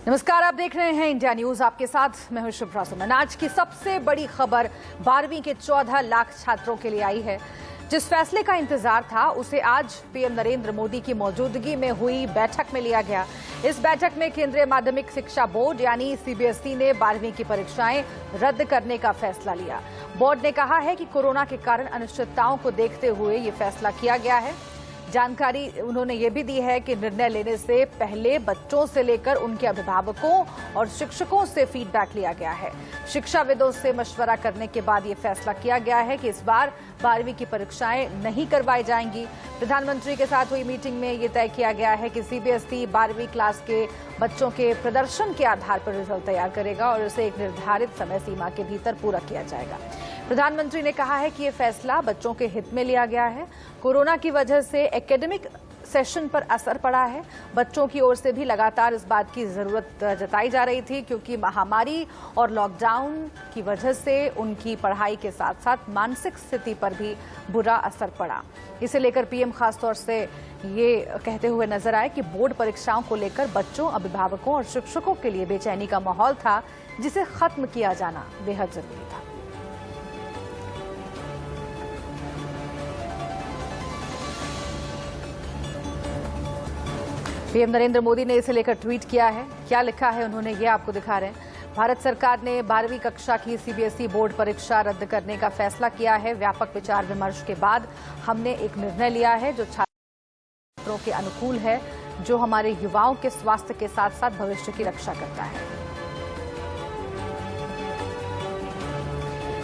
नमस्कार, आप देख रहे हैं इंडिया न्यूज। आपके साथ मैं हूं शुभ्रा सुमन। आज की सबसे बड़ी खबर 12वीं के 14 लाख छात्रों के लिए आई है। जिस फैसले का इंतजार था उसे आज पीएम नरेंद्र मोदी की मौजूदगी में हुई बैठक में लिया गया। इस बैठक में केंद्रीय माध्यमिक शिक्षा बोर्ड यानी सीबीएसई ने 12वीं की परीक्षाएं रद्द करने का फैसला लिया। बोर्ड ने कहा है कि कोरोना के कारण अनिश्चितताओं को देखते हुए ये फैसला किया गया है। जानकारी उन्होंने ये भी दी है कि निर्णय लेने से पहले बच्चों से लेकर उनके अभिभावकों और शिक्षकों से फीडबैक लिया गया है। शिक्षाविदों से मशवरा करने के बाद ये फैसला किया गया है कि इस बार 12वीं की परीक्षाएं नहीं करवाई जाएंगी। प्रधानमंत्री के साथ हुई मीटिंग में ये तय किया गया है कि सीबीएसई 12वीं क्लास के बच्चों के प्रदर्शन के आधार पर रिजल्ट तैयार करेगा और उसे एक निर्धारित समय सीमा के भीतर पूरा किया जाएगा। प्रधानमंत्री ने कहा है कि ये फैसला बच्चों के हित में लिया गया है। कोरोना की वजह से एकेडमिक सेशन पर असर पड़ा है। बच्चों की ओर से भी लगातार इस बात की जरूरत जताई जा रही थी क्योंकि महामारी और लॉकडाउन की वजह से उनकी पढ़ाई के साथ साथ मानसिक स्थिति पर भी बुरा असर पड़ा। इसे लेकर पीएम खासतौर से ये कहते हुए नजर आए कि बोर्ड परीक्षाओं को लेकर बच्चों, अभिभावकों और शिक्षकों के लिए बेचैनी का माहौल था, जिसे खत्म किया जाना बेहद जरूरी था। पीएम नरेंद्र मोदी ने इसे लेकर ट्वीट किया है। क्या लिखा है उन्होंने, ये आपको दिखा रहे हैं। भारत सरकार ने 12वीं कक्षा की सीबीएसई बोर्ड परीक्षा रद्द करने का फैसला किया है। व्यापक विचार विमर्श के बाद हमने एक निर्णय लिया है जो छात्रों के अनुकूल है, जो हमारे युवाओं के स्वास्थ्य के साथ साथ भविष्य की रक्षा करता है।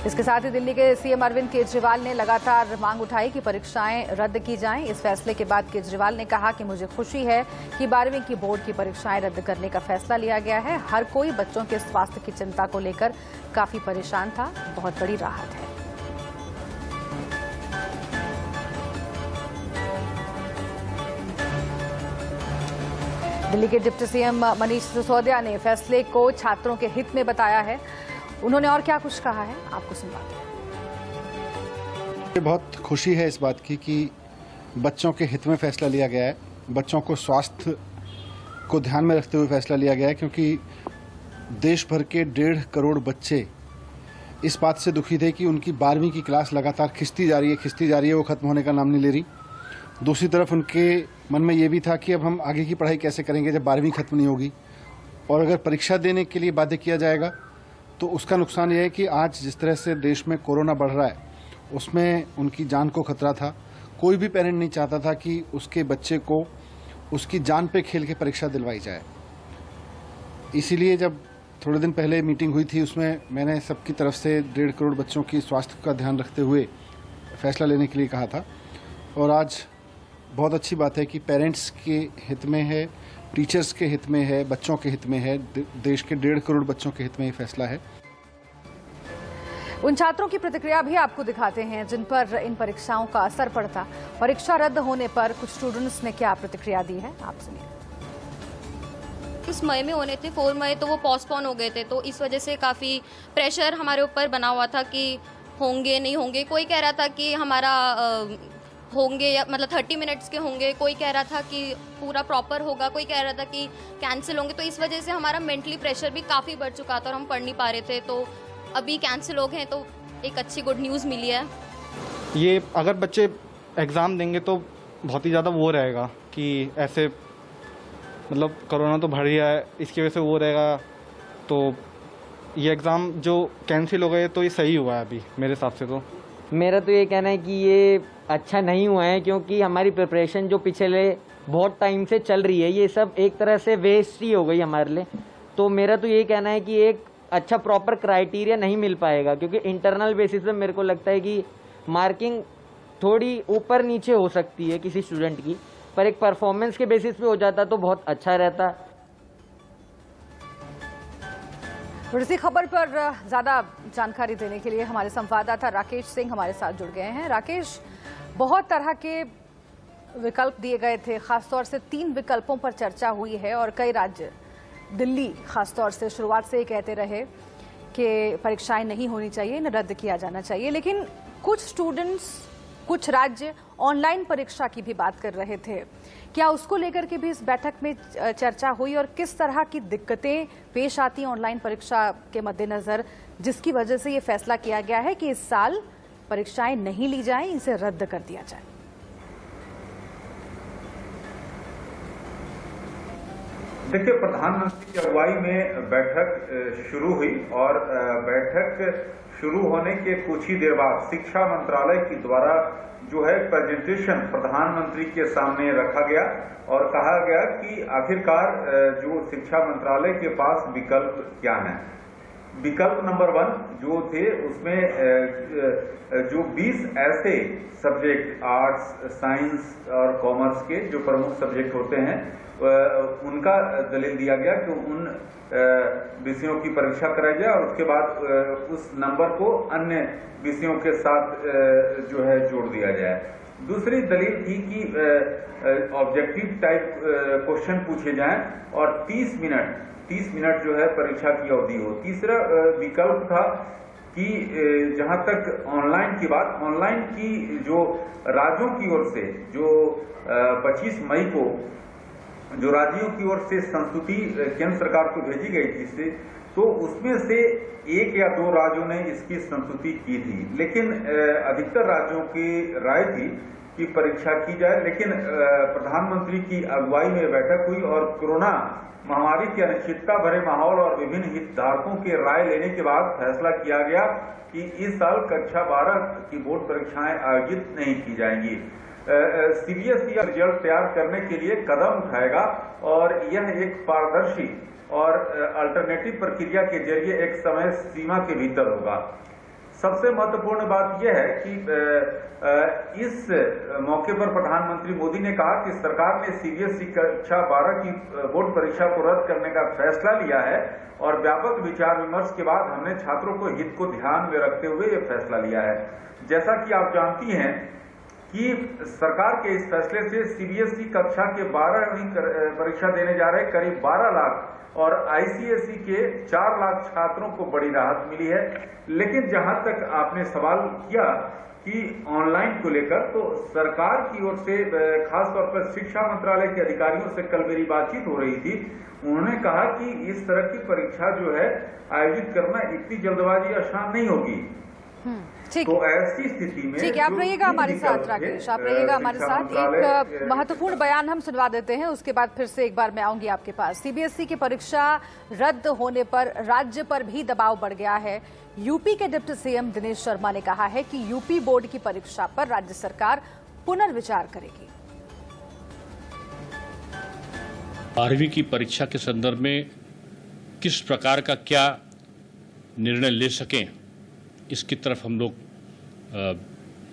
इसके साथ ही दिल्ली के सीएम अरविंद केजरीवाल ने लगातार मांग उठाई कि परीक्षाएं रद्द की जाएं। इस फैसले के बाद केजरीवाल ने कहा कि मुझे खुशी है कि 12वीं की बोर्ड की परीक्षाएं रद्द करने का फैसला लिया गया है। हर कोई बच्चों के स्वास्थ्य की चिंता को लेकर काफी परेशान था। बहुत बड़ी राहत है। दिल्ली के डिप्टी सीएम मनीष सिसोदिया ने फैसले को छात्रों के हित में बताया है। उन्होंने और क्या कुछ कहा है, आपको सुनवाते हैं। बहुत खुशी है इस बात की कि बच्चों के हित में फैसला लिया गया है। बच्चों को स्वास्थ्य को ध्यान में रखते हुए फैसला लिया गया है क्योंकि देश भर के 1.5 करोड़ बच्चे इस बात से दुखी थे कि उनकी 12वीं की क्लास लगातार खिंचती जा रही है, वो खत्म होने का नाम नहीं ले रही। दूसरी तरफ उनके मन में ये भी था कि अब हम आगे की पढ़ाई कैसे करेंगे जब 12वीं खत्म नहीं होगी, और अगर परीक्षा देने के लिए बाध्य किया जाएगा तो उसका नुकसान यह है कि आज जिस तरह से देश में कोरोना बढ़ रहा है उसमें उनकी जान को खतरा था। कोई भी पेरेंट नहीं चाहता था कि उसके बच्चे को उसकी जान पे खेल के परीक्षा दिलवाई जाए। इसीलिए जब थोड़े दिन पहले मीटिंग हुई थी उसमें मैंने सबकी तरफ से 1.5 करोड़ बच्चों की स्वास्थ्य का ध्यान रखते हुए फैसला लेने के लिए कहा था। और आज बहुत अच्छी बात है कि पेरेंट्स के हित में है, टीचर्स के हित में है, बच्चों के हित में है, देश के 1.5 करोड़ बच्चों के हित में ये फैसला है। उन छात्रों की प्रतिक्रिया भी आपको दिखाते हैं जिन पर इन परीक्षाओं का असर पड़ता। परीक्षा रद्द होने पर कुछ स्टूडेंट्स ने क्या प्रतिक्रिया दी है, आप सुनिए। इस मई में होने थे 4 मई, तो वो पोस्टपोन हो गए थे, तो इस वजह से काफ़ी प्रेशर हमारे ऊपर बना हुआ था कि होंगे नहीं होंगे। कोई कह रहा था कि हमारा होंगे या मतलब 30 मिनट्स के होंगे, कोई कह रहा था कि पूरा प्रॉपर होगा, कोई कह रहा था कि कैंसिल होंगे। तो इस वजह से हमारा मेंटली प्रेशर भी काफ़ी बढ़ चुका था और हम पढ़ नहीं पा रहे थे। तो अभी कैंसिल हो गए तो एक अच्छी गुड न्यूज़ मिली है। ये अगर बच्चे एग्ज़ाम देंगे तो बहुत ही ज़्यादा वो रहेगा कि ऐसे मतलब कोरोना तो बढ़ ही है, इसकी वजह से वो रहेगा। तो ये एग्ज़ाम जो कैंसिल हो गए तो ये सही हुआ है अभी मेरे हिसाब से। तो मेरा तो ये कहना है कि ये अच्छा नहीं हुआ है क्योंकि हमारी प्रिपरेशन जो पिछले बहुत टाइम से चल रही है ये सब एक तरह से वेस्ट ही हो गई हमारे लिए। तो मेरा तो ये कहना है कि एक अच्छा प्रॉपर क्राइटेरिया नहीं मिल पाएगा क्योंकि इंटरनल बेसिस पे मेरे को लगता है कि मार्किंग थोड़ी ऊपर नीचे हो सकती है किसी स्टूडेंट की, पर एक परफॉर्मेंस के बेसिस पे हो जाता तो बहुत अच्छा रहता। और इसी खबर पर ज्यादा जानकारी देने के लिए हमारे संवाददाता राकेश सिंह हमारे साथ जुड़ गए हैं। राकेश, बहुत तरह के विकल्प दिए गए थे, खासतौर से 3 विकल्पों पर चर्चा हुई है और कई राज्य, दिल्ली खासतौर से शुरुआत से ही कहते रहे कि परीक्षाएं नहीं होनी चाहिए, इन्हें रद्द किया जाना चाहिए। लेकिन कुछ स्टूडेंट्स, कुछ राज्य ऑनलाइन परीक्षा की भी बात कर रहे थे। क्या उसको लेकर के भी इस बैठक में चर्चा हुई और किस तरह की दिक्कतें पेश आती हैं ऑनलाइन परीक्षा के मद्देनजर, जिसकी वजह से ये फैसला किया गया है कि इस साल परीक्षाएं नहीं ली जाएं, इसे रद्द कर दिया जाए? देखिए, प्रधानमंत्री की अगुवाई में बैठक शुरू हुई और बैठक शुरू होने के कुछ ही देर बाद शिक्षा मंत्रालय के द्वारा जो है प्रेजेंटेशन प्रधानमंत्री के सामने रखा गया और कहा गया कि आखिरकार जो शिक्षा मंत्रालय के पास विकल्प क्या हैं। विकल्प नंबर 1 जो थे उसमें जो 20 ऐसे सब्जेक्ट आर्ट्स, साइंस और कॉमर्स के जो प्रमुख सब्जेक्ट होते हैं उनका दलील दिया गया कि उन विषयों की परीक्षा कराई जाए और उसके बाद उस नंबर को अन्य विषयों के साथ जो है जोड़ दिया जाए। दूसरी दलील थी कि ऑब्जेक्टिव टाइप क्वेश्चन पूछे जाएं और 30 मिनट जो है परीक्षा की अवधि हो। तीसरा विकल्प था कि जहां तक ऑनलाइन की बात, ऑनलाइन की जो राज्यों की ओर से जो 25 मई को जो राज्यों की ओर से संस्तुति केंद्र सरकार को भेजी गई थी, तो उसमें से 1 या 2 राज्यों ने इसकी संस्तुति की थी, लेकिन अधिकतर राज्यों की राय थी कि परीक्षा की जाए। लेकिन प्रधानमंत्री की अगुवाई में बैठक हुई और कोरोना महामारी की अनिश्चितता भरे माहौल और विभिन्न हितधारकों के राय लेने के बाद फैसला किया गया कि इस साल कक्षा 12 की बोर्ड परीक्षाएं आयोजित नहीं की जाएंगी। सीबीएसई रिजल्ट तैयार करने के लिए कदम उठाएगा और यह एक पारदर्शी और अल्टरनेटिव प्रक्रिया के जरिए एक समय सीमा के भीतर होगा। सबसे महत्वपूर्ण बात यह है कि इस मौके पर प्रधानमंत्री मोदी ने कहा कि सरकार ने सीबीएसई कक्षा 12 की बोर्ड परीक्षा को रद्द करने का फैसला लिया है और व्यापक विचार विमर्श के बाद हमने छात्रों को हित को ध्यान में रखते हुए यह फैसला लिया है। जैसा कि आप जानती हैं कि सरकार के इस फैसले से सीबीएसई कक्षा के 12वीं परीक्षा देने जा रहे करीब 12 लाख और आईसीएसई के 4 लाख छात्रों को बड़ी राहत मिली है। लेकिन जहां तक आपने सवाल किया कि ऑनलाइन को लेकर, तो सरकार की ओर से खासतौर पर शिक्षा मंत्रालय के अधिकारियों से कल मेरी बातचीत हो रही थी। उन्होंने कहा कि इस तरह की परीक्षा जो है आयोजित करना इतनी जल्दबाजी आसान नहीं होगी। तो ऐसी स्थिति में ठीक है, आप रहिएगा हमारे साथ राकेश, आप रहिएगा हमारे साथ। एक महत्वपूर्ण बयान हम सुनवा देते हैं, उसके बाद फिर से एक बार मैं आऊंगी आपके पास। सीबीएसई की परीक्षा रद्द होने पर राज्य पर भी दबाव बढ़ गया है। यूपी के डिप्टी सीएम दिनेश शर्मा ने कहा है कि यूपी बोर्ड की परीक्षा पर राज्य सरकार पुनर्विचार करेगी। 12वीं की परीक्षा के संदर्भ में किस प्रकार का क्या निर्णय ले सकें, इसकी तरफ हम लोग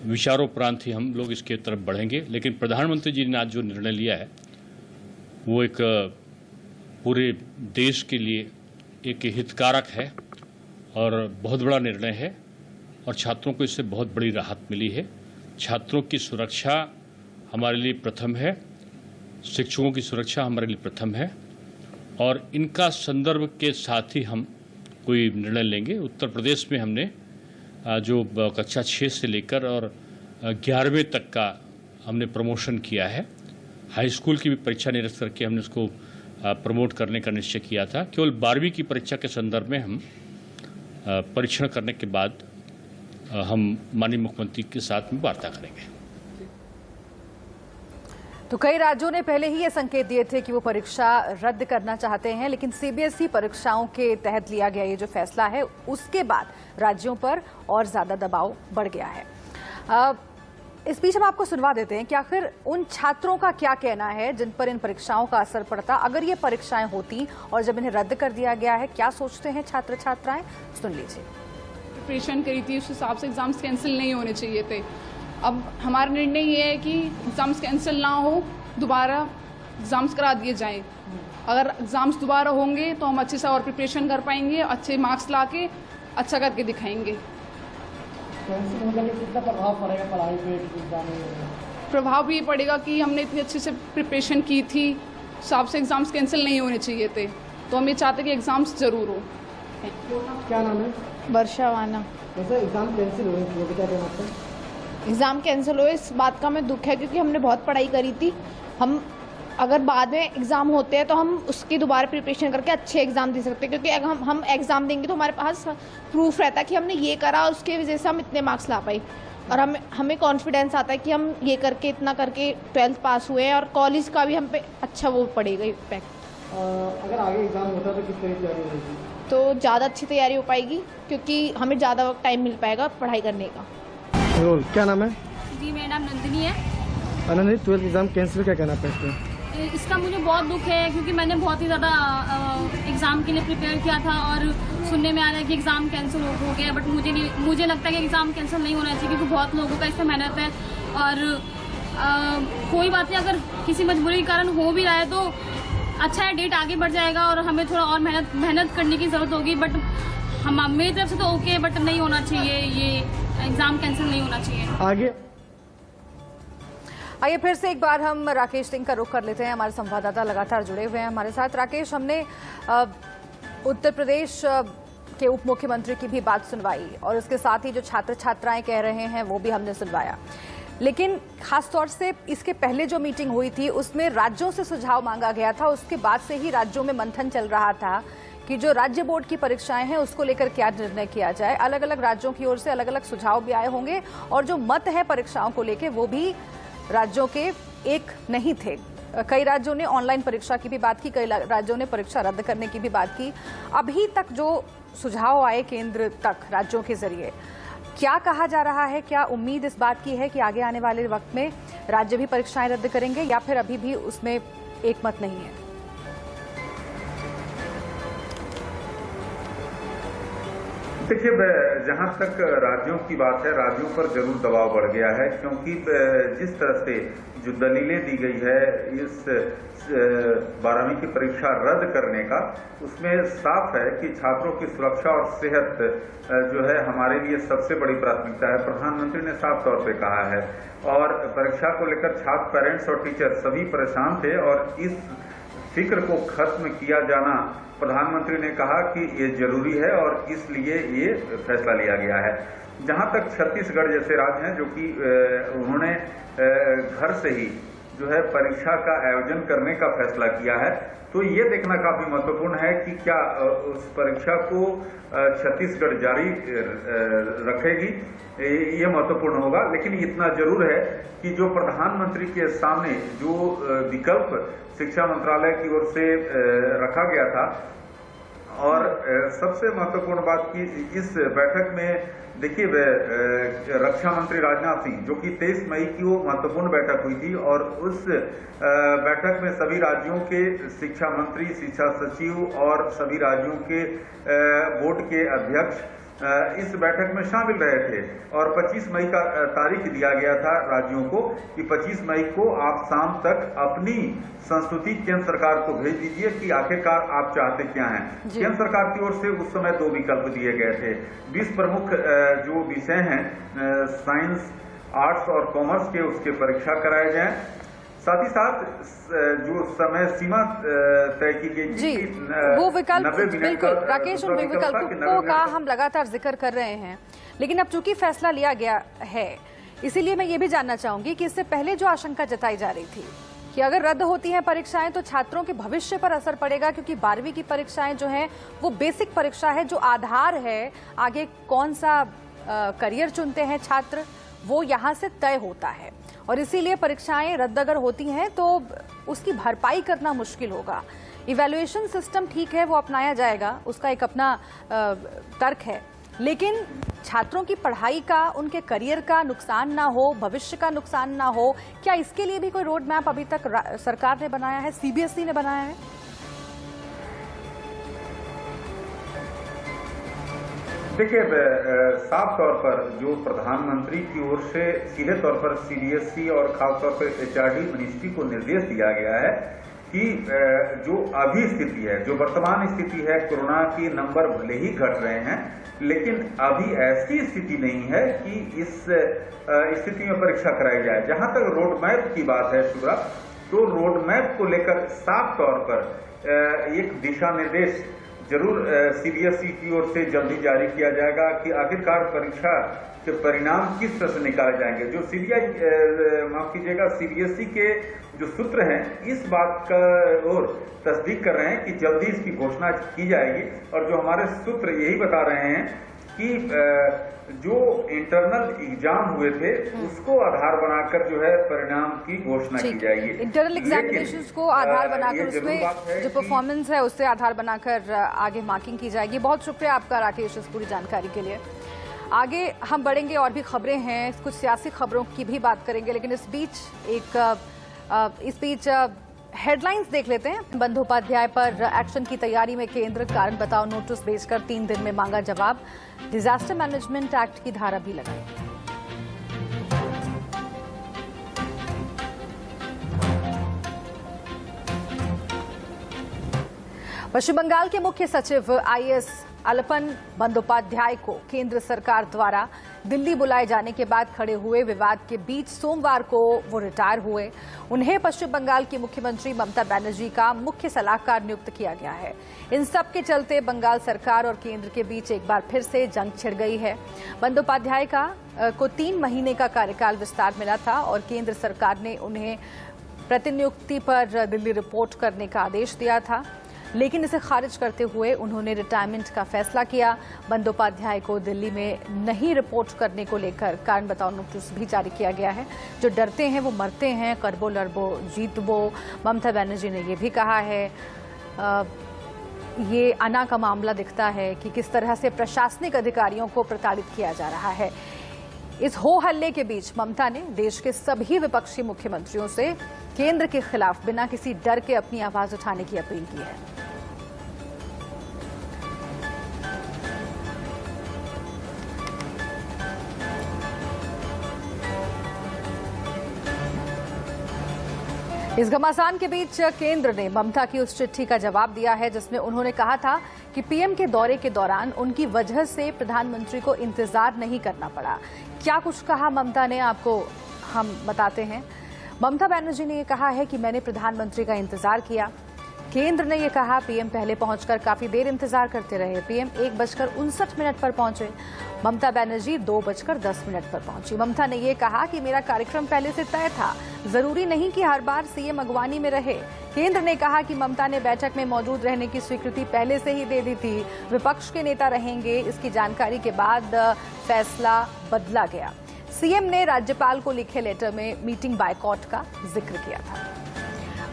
विचारोपरांत ही हम लोग इसके तरफ बढ़ेंगे। लेकिन प्रधानमंत्री जी ने आज जो निर्णय लिया है वो एक पूरे देश के लिए एक हितकारक है और बहुत बड़ा निर्णय है और छात्रों को इससे बहुत बड़ी राहत मिली है। छात्रों की सुरक्षा हमारे लिए प्रथम है, शिक्षकों की सुरक्षा हमारे लिए प्रथम है और इनका संदर्भ के साथ ही हम कोई निर्णय लेंगे। उत्तर प्रदेश में हमने जो कक्षा 6 से लेकर और 11वें तक का हमने प्रमोशन किया है। हाई स्कूल की भी परीक्षा निरस्त करके हमने उसको प्रमोट करने का निश्चय किया था। केवल 12वीं की परीक्षा के संदर्भ में हम परीक्षण करने के बाद हम माननीय मुख्यमंत्री के साथ में वार्ता करेंगे। तो कई राज्यों ने पहले ही ये संकेत दिए थे कि वो परीक्षा रद्द करना चाहते हैं, लेकिन सीबीएसई परीक्षाओं के तहत लिया गया ये जो फैसला है उसके बाद राज्यों पर और ज्यादा दबाव बढ़ गया है। इस बीच हम आपको सुनवा देते हैं कि आखिर उन छात्रों का क्या कहना है जिन पर इन परीक्षाओं का असर पड़ता अगर ये परीक्षाएं होती और जब इन्हें रद्द कर दिया गया है। क्या सोचते हैं छात्र छात्राएं, सुन लीजिए। प्रिपरेशन करी थी उस हिसाब से एग्जाम्स कैंसिल नहीं होने चाहिए थे। अब हमारा निर्णय ये है कि एग्ज़ाम्स कैंसिल ना हो, दोबारा एग्ज़ाम्स करा दिए जाएं। अगर एग्ज़ाम्स दोबारा होंगे तो हम अच्छे से और प्रिपरेशन कर पाएंगे, अच्छे मार्क्स लाके अच्छा करके दिखाएंगे। कितना प्रभाव पड़ेगा पढ़ाई पे एग्जाम में? प्रभाव ये पड़ेगा कि हमने इतनी अच्छे से प्रिपरेशन की थी, हिसाब से एग्ज़ाम्स कैंसिल नहीं होने चाहिए थे, तो हम ये चाहते कि एग्ज़ाम्स ज़रूर हो। क्या नाम है? वर्षा वाना। वैसे एग्जाम कैंसिल हुए, क्या कहना आपका? एग्ज़ाम कैंसिल हुए इस बात का हमें दुख है, क्योंकि हमने बहुत पढ़ाई करी थी। हम अगर बाद में एग्ज़ाम होते हैं तो हम उसकी दोबारा प्रिपरेशन करके अच्छे एग्ज़ाम दे सकते हैं, क्योंकि अगर हम एग्ज़ाम देंगे तो हमारे पास प्रूफ रहता है कि हमने ये करा, उसके वजह से हम इतने मार्क्स ला पाए, और हमें कॉन्फिडेंस आता है कि हम ये करके इतना करके 12th पास हुए हैं, और कॉलेज का भी हम पे अच्छा वो पड़ेगा इम्पैक्ट। अगर आगे एग्ज़ाम होता तो किस तरह की तैयारी होगी? तो ज़्यादा अच्छी तैयारी हो पाएगी, क्योंकि हमें ज़्यादा टाइम मिल पाएगा पढ़ाई करने का। रोल क्या नाम है? जी मेरा नाम नंदिनी है। अनंत 12th एग्ज़ाम कैंसिल, क्या कहना है इस पर? इसका मुझे बहुत दुख है, क्योंकि मैंने बहुत ही ज़्यादा एग्ज़ाम के लिए प्रिपेयर किया था, और सुनने में आ रहा है कि एग्ज़ाम कैंसिल हो गया, बट मुझे लगता है कि एग्ज़ाम कैंसिल नहीं होना चाहिए, क्योंकि बहुत लोगों का इसमें मेहनत है। और कोई बात नहीं, अगर किसी मजबूरी के कारण हो भी रहा है तो अच्छा है, डेट आगे बढ़ जाएगा और हमें थोड़ा और मेहनत करने की ज़रूरत होगी। बट मेरी तरफ से तो ओके, बट नहीं होना चाहिए, ये एग्ज़ाम कैंसिल नहीं होना चाहिए। आगे आइए फिर से एक बार हम राकेश सिंह का रुख कर लेते हैं। हमारे संवाददाता लगातार जुड़े हुए हैं हमारे साथ। राकेश, हमने उत्तर प्रदेश के उप मुख्यमंत्री की भी बात सुनवाई, और उसके साथ ही जो छात्र छात्राएं कह रहे हैं वो भी हमने सुनवाया, लेकिन खासतौर से इसके पहले जो मीटिंग हुई थी उसमें राज्यों से सुझाव मांगा गया था। उसके बाद से ही राज्यों में मंथन चल रहा था कि जो राज्य बोर्ड की परीक्षाएं हैं उसको लेकर क्या निर्णय किया जाए। अलग अलग राज्यों की ओर से अलग अलग सुझाव भी आए होंगे, और जो मत है परीक्षाओं को लेकर वो भी राज्यों के एक नहीं थे। कई राज्यों ने ऑनलाइन परीक्षा की भी बात की, कई राज्यों ने परीक्षा रद्द करने की भी बात की। अभी तक जो सुझाव आए केंद्र तक राज्यों के जरिए, क्या कहा जा रहा है? क्या उम्मीद इस बात की है कि आगे आने वाले वक्त में राज्य भी परीक्षाएं रद्द करेंगे, या फिर अभी भी उसमें एक मत नहीं है? देखिए, जहां तक राज्यों की बात है, राज्यों पर जरूर दबाव बढ़ गया है, क्योंकि जिस तरह से जो दलीलें दी गई है इस 12वीं की परीक्षा रद्द करने का, उसमें साफ है कि छात्रों की सुरक्षा और सेहत जो है हमारे लिए सबसे बड़ी प्राथमिकता है। प्रधानमंत्री ने साफ तौर पे कहा है, और परीक्षा को लेकर छात्र, पेरेंट्स और टीचर सभी परेशान थे, और इस फिक्र को खत्म किया जाना प्रधानमंत्री ने कहा कि ये जरूरी है, और इसलिए ये फैसला लिया गया है। जहां तक छत्तीसगढ़ जैसे राज्य हैं जो कि उन्होंने घर से ही जो है परीक्षा का आयोजन करने का फैसला किया है, तो ये देखना काफी महत्वपूर्ण है कि क्या उस परीक्षा को छत्तीसगढ़ जारी रखेगी, ये महत्वपूर्ण होगा। लेकिन इतना जरूर है कि जो प्रधानमंत्री के सामने जो विकल्प शिक्षा मंत्रालय की ओर से रखा गया था, और सबसे महत्वपूर्ण बात की इस बैठक में देखिए, रक्षा मंत्री राजनाथ सिंह, जो कि 23 मई की वो महत्वपूर्ण बैठक हुई थी, और उस बैठक में सभी राज्यों के शिक्षा मंत्री, शिक्षा सचिव और सभी राज्यों के बोर्ड के अध्यक्ष इस बैठक में शामिल रहे थे, और 25 मई का तारीख दिया गया था राज्यों को कि 25 मई को आप शाम तक अपनी संस्तुति केंद्र सरकार को भेज दीजिए कि आखिरकार आप चाहते क्या हैं। केंद्र सरकार की ओर से उस समय 2 विकल्प दिए गए थे। 20 प्रमुख जो विषय हैं, साइंस, आर्ट्स और कॉमर्स के, उसके परीक्षा कराए जाएं। साथ ही साथ जो समय सीमा तय की गई जी, वो विकल्प बिल्कुल राकेश, उन विकल्पों का हम लगातार जिक्र कर रहे हैं, लेकिन अब चूंकि फैसला लिया गया है, इसीलिए मैं ये भी जानना चाहूंगी कि इससे पहले जो आशंका जताई जा रही थी कि अगर रद्द होती हैं परीक्षाएं तो छात्रों के भविष्य पर असर पड़ेगा, क्योंकि 12वीं की परीक्षाएं जो हैं वो बेसिक परीक्षा है, जो आधार है आगे कौन सा करियर चुनते हैं छात्र, वो यहाँ से तय होता है, और इसीलिए परीक्षाएं रद्द अगर होती हैं तो उसकी भरपाई करना मुश्किल होगा। इवैल्यूएशन सिस्टम ठीक है, वो अपनाया जाएगा, उसका एक अपना तर्क है, लेकिन छात्रों की पढ़ाई का, उनके करियर का नुकसान ना हो, भविष्य का नुकसान ना हो, क्या इसके लिए भी कोई रोड मैप अभी तक सरकार ने बनाया है, सीबीएसई ने बनाया है? देखिए, साफ तौर पर जो प्रधानमंत्री की ओर से सीधे तौर पर सीबीएसई और खासतौर पर एचआरडी मिनिस्ट्री को निर्देश दिया गया है कि जो अभी स्थिति है, जो वर्तमान स्थिति है, कोरोना के नंबर भले ही घट रहे हैं, लेकिन अभी ऐसी स्थिति नहीं है कि इस स्थिति में परीक्षा कराई जाए। जहां तक रोड मैप की बात है शुभ्रा, तो रोड मैप को लेकर साफ तौर पर एक दिशा निर्देश जरूर सीबीएसई की ओर से जल्दी जारी किया जाएगा कि आखिरकार परीक्षा के परिणाम किस तरह से निकाले जाएंगे। जो सीबीएसई के जो सूत्र हैं इस बात का और तस्दीक कर रहे हैं कि जल्दी इसकी घोषणा की जाएगी, और जो हमारे सूत्र यही बता रहे हैं कि जो इंटरनल एग्जाम हुए थे उसको आधार बनाकर जो है परिणाम की घोषणा की जाएगी। इंटरनल एग्जामिनेशंस को आधार बनाकर उसमें जो परफॉर्मेंस है उससे आधार बनाकर आगे मार्किंग की जाएगी। बहुत शुक्रिया आपका राकेश इस पूरी जानकारी के लिए। आगे हम बढ़ेंगे, और भी खबरें हैं, कुछ सियासी खबरों की भी बात करेंगे, लेकिन इस बीच हेडलाइंस देख लेते हैं। बंदोपाध्याय पर एक्शन की तैयारी में केंद्र, कारण बताओ नोटिस भेजकर 3 दिन में मांगा जवाब। डिजास्टर मैनेजमेंट एक्ट की धारा भी लगाई। पश्चिम बंगाल के मुख्य सचिव आईएएस अलपन बंदोपाध्याय को केंद्र सरकार द्वारा दिल्ली बुलाए जाने के बाद खड़े हुए विवाद के बीच सोमवार को वो रिटायर हुए। उन्हें पश्चिम बंगाल की मुख्यमंत्री ममता बनर्जी का मुख्य सलाहकार नियुक्त किया गया है। इन सब के चलते बंगाल सरकार और केंद्र के बीच एक बार फिर से जंग छिड़ गई है। बंदोपाध्याय को 3 महीने का कार्यकाल विस्तार मिला था और केंद्र सरकार ने उन्हें प्रतिनियुक्ति पर दिल्ली रिपोर्ट करने का आदेश दिया था, लेकिन इसे खारिज करते हुए उन्होंने रिटायरमेंट का फैसला किया। बंदोपाध्याय को दिल्ली में नहीं रिपोर्ट करने को लेकर कारण बताओ नोटिस भी जारी किया गया है। जो डरते हैं वो मरते हैं, करबो लड़बो जीतबो। ममता बनर्जी ने ये भी कहा है। ये अना का मामला दिखता है कि किस तरह से प्रशासनिक अधिकारियों को प्रताड़ित किया जा रहा है। इस हो हल्ले के बीच ममता ने देश के सभी विपक्षी मुख्यमंत्रियों से केंद्र के खिलाफ बिना किसी डर के अपनी आवाज उठाने की अपील की है। इस घमासान के बीच केंद्र ने ममता की उस चिट्ठी का जवाब दिया है जिसमें उन्होंने कहा था कि पीएम के दौरे के दौरान उनकी वजह से प्रधानमंत्री को इंतजार नहीं करना पड़ा। क्या कुछ कहा ममता ने, आपको हम बताते हैं। ममता बनर्जी ने यह कहा है कि मैंने प्रधानमंत्री का इंतजार किया। केंद्र ने यह कहा पीएम पहले पहुंचकर काफी देर इंतजार करते रहे। पीएम 1:59 पर पहुंचे। ममता बनर्जी 2:10 पर पहुंची। ममता ने यह कहा कि मेरा कार्यक्रम पहले से तय था, जरूरी नहीं कि हर बार सीएम अगवानी में रहे। केंद्र ने कहा कि ममता ने बैठक में मौजूद रहने की स्वीकृति पहले से ही दे दी थी। विपक्ष के नेता रहेंगे, इसकी जानकारी के बाद फैसला बदला गया। सीएम ने राज्यपाल को लिखे लेटर में मीटिंग बायकॉट का जिक्र किया था।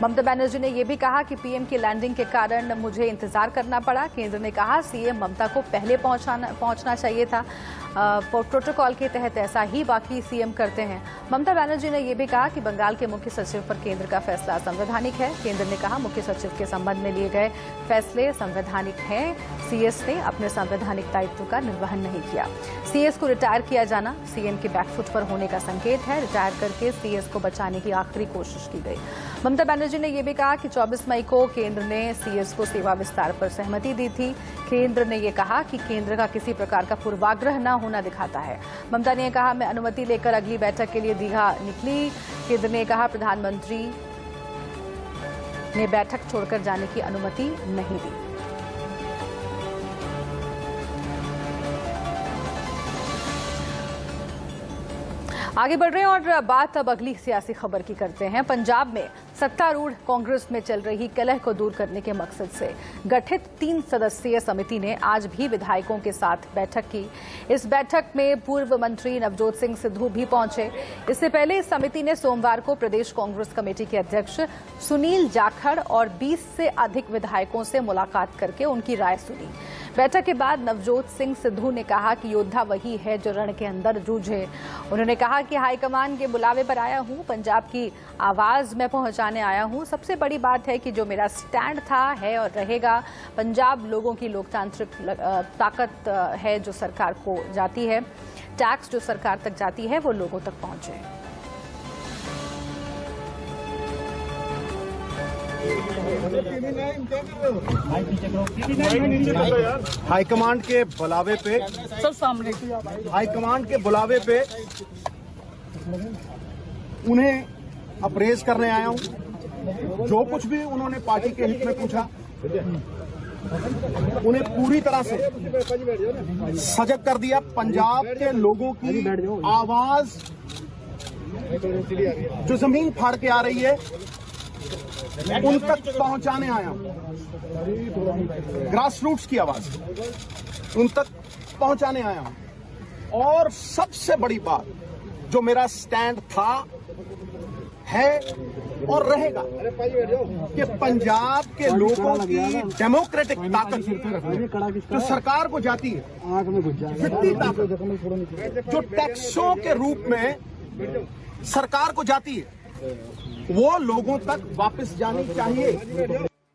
ममता बनर्जी ने यह भी कहा कि पीएम की लैंडिंग के कारण मुझे इंतजार करना पड़ा। केंद्र ने कहा सीएम ममता को पहले पहुंचना चाहिए था। प्रोटोकॉल के तहत ऐसा ही बाकी सीएम करते हैं। ममता बनर्जी ने यह भी कहा कि बंगाल के मुख्य सचिव पर केंद्र का फैसला संवैधानिक है। केंद्र ने कहा मुख्य सचिव के संबंध में लिए गए फैसले संवैधानिक हैं। सीएस ने अपने संवैधानिक दायित्व का निर्वहन नहीं किया। सीएस को रिटायर किया जाना सीएम के बैकफुट पर होने का संकेत है। रिटायर करके सीएस को बचाने की आखिरी कोशिश की गई। ममता बनर्जी ने यह भी कहा कि 24 मई को केंद्र ने सीएस को सेवा विस्तार पर सहमति दी थी। केंद्र ने यह कहा कि केंद्र का किसी प्रकार का पूर्वाग्रह न होना दिखाता है। ममता ने कहा मैं अनुमति लेकर अगली बैठक के लिए दीघा निकली। केंद्र ने कहा प्रधानमंत्री ने बैठक छोड़कर जाने की अनुमति नहीं दी। आगे बढ़ रहे हैं और बात अब अगली सियासी खबर की करते हैं। पंजाब में सत्तारूढ़ कांग्रेस में चल रही कलह को दूर करने के मकसद से गठित 3 सदस्यीय समिति ने आज भी विधायकों के साथ बैठक की। इस बैठक में पूर्व मंत्री नवजोत सिंह सिद्धू भी पहुंचे। इससे पहले इस समिति ने सोमवार को प्रदेश कांग्रेस कमेटी के अध्यक्ष सुनील जाखड़ और 20 से अधिक विधायकों से मुलाकात करके उनकी राय सुनी। बैठक के बाद नवजोत सिंह सिद्धू ने कहा कि योद्धा वही है जो रण के अंदर जूझे। उन्होंने कहा कि हाईकमान के बुलावे पर आया हूं, पंजाब की आवाज मैं पहुंचाने आया हूं। सबसे बड़ी बात है कि जो मेरा स्टैंड था, है और रहेगा, पंजाब लोगों की लोकतांत्रिक ताकत है जो सरकार को जाती है, टैक्स जो सरकार तक जाती है वो लोगों तक पहुंचे। हाईकमांड के बुलावे पे उन्हें अप्रेज करने आया हूं। जो कुछ भी उन्होंने पार्टी के हित में पूछा उन्हें पूरी तरह से सजग कर दिया। पंजाब के लोगों की आवाज जो जमीन फाड़ के आ रही है उन तक पहुंचाने आया हूं। ग्रास रूट्स की आवाज उन तक पहुंचाने आया हूं। और सबसे बड़ी बात जो मेरा स्टैंड था, है और रहेगा कि पंजाब के लोगों की डेमोक्रेटिक ताकत जो सरकार को जाती है, वित्तीय ताकत जो टैक्सों के रूप में सरकार को जाती है, वो लोगों तक वापस जानी चाहिए।